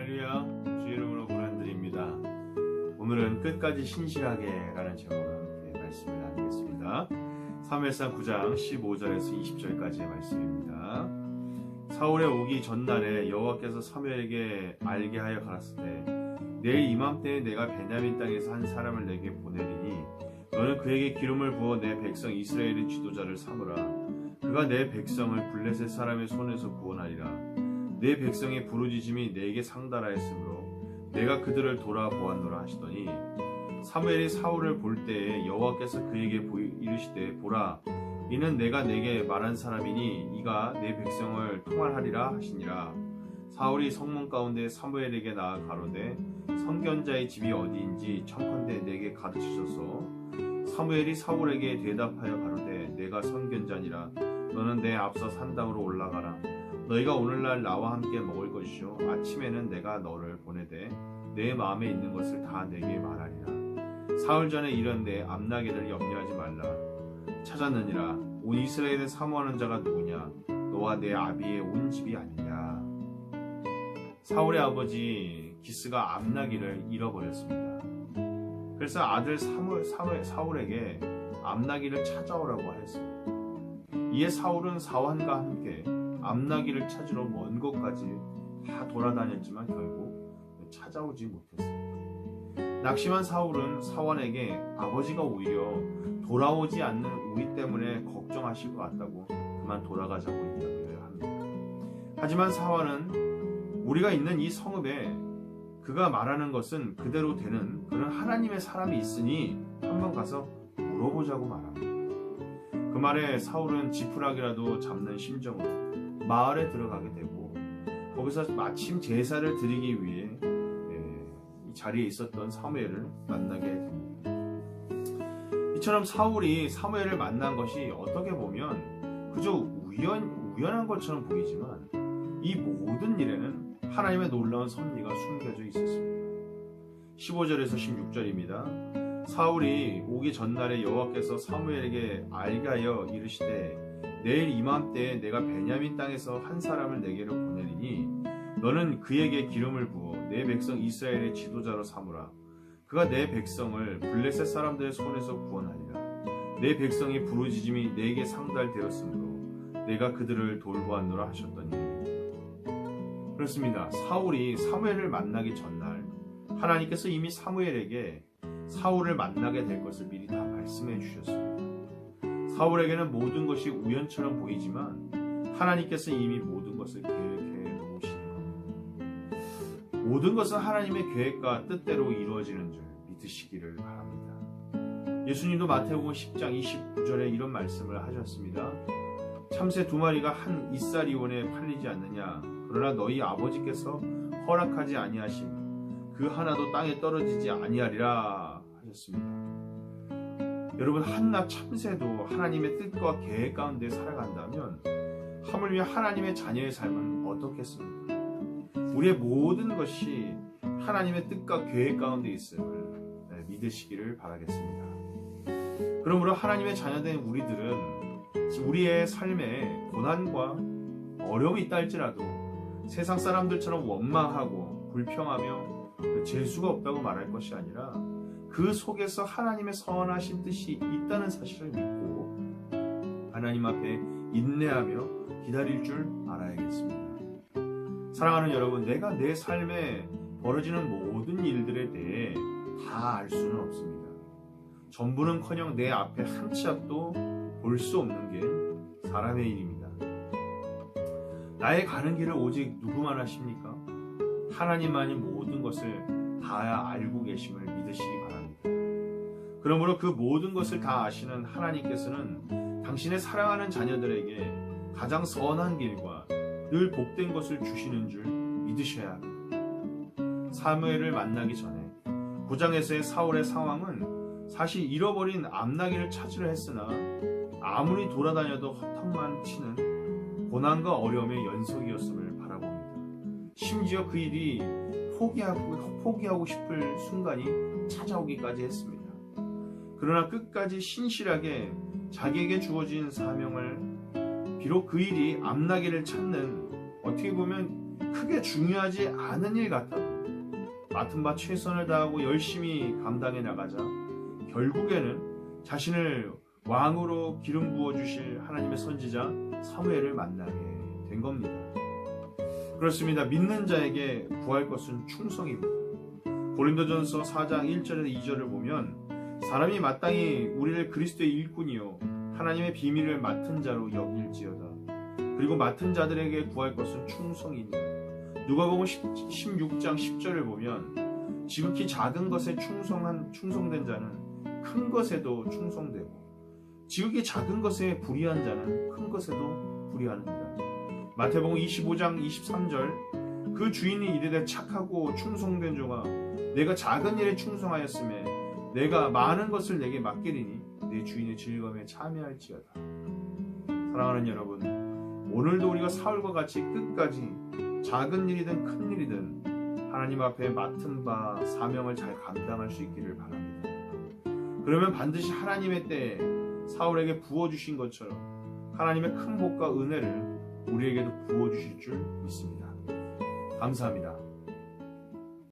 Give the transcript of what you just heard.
할렐루야, 주의 이름으로 고난드립니다. 오늘은 끝까지 신실하게 라는 제목으로 함께 말씀을 나누겠습니다. 사무엘상 9장 15절에서 20절까지의 말씀입니다. 사울의 오기 전날에 여호와께서 사무엘에게 알게 하여 가라사대 내일 이맘때에 내가 베냐민 땅에서 한 사람을 내게 보내리니 너는 그에게 기름을 부어 내 백성 이스라엘의 지도자를 삼으라. 그가 내 백성을 블레셋 사람의 손에서 구원하리라. 내 백성의 부르짖음이 내게 상달하였으므로 내가 그들을 돌아보았노라 하시더니 사무엘이 사울을 볼 때에 여호와께서 그에게 이르시되 보라 이는 내가 내게 말한 사람이니 이가 내 백성을 통할하리라 하시니라. 사울이 성문 가운데 사무엘에게 나아 가로되 선견자의 집이 어디인지 청컨대 내게 가르치소서. 사무엘이 사울에게 대답하여 가로되 내가 선견자니라. 너는 내 앞서 산당으로 올라가라. 너희가 오늘날 나와 함께 먹을 것이요 아침에는 내가 너를 보내되 내 마음에 있는 것을 다 내게 말하리라. 사흘 전에 이른데 암나기를 염려하지 말라. 찾았느니라. 온 이스라엘을 사모하는 자가 누구냐? 너와 내 아비의 온 집이 아니냐. 사울의 아버지 기스가 암나기를 잃어버렸습니다. 그래서 아들 사울에게 암나기를 찾아오라고 하였습니다. 이에 사울은 사환과 함께 암나기를 찾으러 먼 곳까지 다 돌아다녔지만 결국 찾아오지 못했습니다. 낙심한 사울은 사환에게 아버지가 오히려 돌아오지 않는 우리 때문에 걱정하실 것 같다고 그만 돌아가자고 이야기를 합니다. 하지만 사환은 우리가 있는 이 성읍에 그가 말하는 것은 그대로 되는 그런 하나님의 사람이 있으니 한번 가서 물어보자고 말합니다. 그 말에 사울은 지푸라기라도 잡는 심정으로 마을에 들어가게 되고 거기서 마침 제사를 드리기 위해 이 자리에 있었던 사무엘을 만나게 됩니다. 이처럼 사울이 사무엘을 만난 것이 어떻게 보면 그저 우연한 것처럼 보이지만 이 모든 일에는 하나님의 놀라운 섭리가 숨겨져 있었습니다. 15절에서 16절입니다. 사울이 오기 전날에 여호와께서 사무엘에게 알게 하여 이르시되 내일 이맘때에 내가 베냐민 땅에서 한 사람을 내게로 보내리니 너는 그에게 기름을 부어 내 백성 이스라엘의 지도자로 삼으라. 그가 내 백성을 블레셋 사람들의 손에서 구원하리라. 내 백성의 부르짖음이 내게 상달되었으므로 내가 그들을 돌보았노라 하셨더니. 그렇습니다. 사울이 사무엘을 만나기 전날 하나님께서 이미 사무엘에게 사울을 만나게 될 것을 미리 다 말씀해 주셨습니다. 사울에게는 모든 것이 우연처럼 보이지만 하나님께서 이미 모든 것을 계획해 놓으시는 겁니다. 모든 것은 하나님의 계획과 뜻대로 이루어지는 줄 믿으시기를 바랍니다. 예수님도 마태복음 10장 29절에 이런 말씀을 하셨습니다. 참새 2마리가 한 이살이온에 팔리지 않느냐. 그러나 너희 아버지께서 허락하지 아니하심 그 하나도 땅에 떨어지지 아니하리라 하셨습니다. 여러분, 한낱 참새도 하나님의 뜻과 계획 가운데 살아간다면 하물며 하나님의 자녀의 삶은 어떻겠습니까? 우리의 모든 것이 하나님의 뜻과 계획 가운데 있음을 믿으시기를 바라겠습니다. 그러므로 하나님의 자녀된 우리들은 우리의 삶에 고난과 어려움이 있다 할지라도 세상 사람들처럼 원망하고 불평하며 재수가 없다고 말할 것이 아니라 그 속에서 하나님의 선하신 뜻이 있다는 사실을 믿고 하나님 앞에 인내하며 기다릴 줄 알아야겠습니다. 사랑하는 여러분, 내가 내 삶에 벌어지는 모든 일들에 대해 다 알 수는 없습니다. 전부는커녕 내 앞에 한 치 앞도 볼 수 없는 게 사람의 일입니다. 나의 가는 길을 오직 누구만 아십니까? 하나님만이 모든 것을 다 알고 계심을 믿으시기 바랍니다. 그러므로 그 모든 것을 다 아시는 하나님께서는 당신의 사랑하는 자녀들에게 가장 선한 길과 늘 복된 것을 주시는 줄 믿으셔야 합니다. 사무엘을 만나기 전에 9장에서의 사울의 상황은 사실 잃어버린 암나기를 찾으려 했으나 아무리 돌아다녀도 허탕만 치는 고난과 어려움의 연속이었음을 바라봅니다. 심지어 그 일이 포기하고 싶을 순간이 찾아오기까지 했습니다. 그러나 끝까지 신실하게 자기에게 주어진 사명을 비록 그 일이 암나기를 찾는 어떻게 보면 크게 중요하지 않은 일 같아도 맡은 바 최선을 다하고 열심히 감당해 나가자 결국에는 자신을 왕으로 기름 부어주실 하나님의 선지자 사무엘을 만나게 된 겁니다. 그렇습니다. 믿는 자에게 구할 것은 충성입니다. 고린도전서 4장 1절에서 2절을 보면 사람이 마땅히 우리를 그리스도의 일꾼이요 하나님의 비밀을 맡은 자로 여길지어다. 그리고 맡은 자들에게 구할 것은 충성이니 누가복음 16장 10절을 보면 지극히 작은 것에 충성된 자는 큰 것에도 충성되고 지극히 작은 것에 불의한 자는 큰 것에도 불의하느니라. 마태복음 25장 23절 그 주인이 이르되 착하고 충성된 종아 내가 작은 일에 충성하였으며 내가 많은 것을 내게 맡기리니 내 주인의 즐거움에 참여할지어다. 사랑하는 여러분, 오늘도 우리가 사울과 같이 끝까지 작은 일이든 큰 일이든 하나님 앞에 맡은 바 사명을 잘 감당할 수 있기를 바랍니다. 그러면 반드시 하나님의 때에 사울에게 부어주신 것처럼 하나님의 큰 복과 은혜를 우리에게도 부어주실 줄 믿습니다. 감사합니다.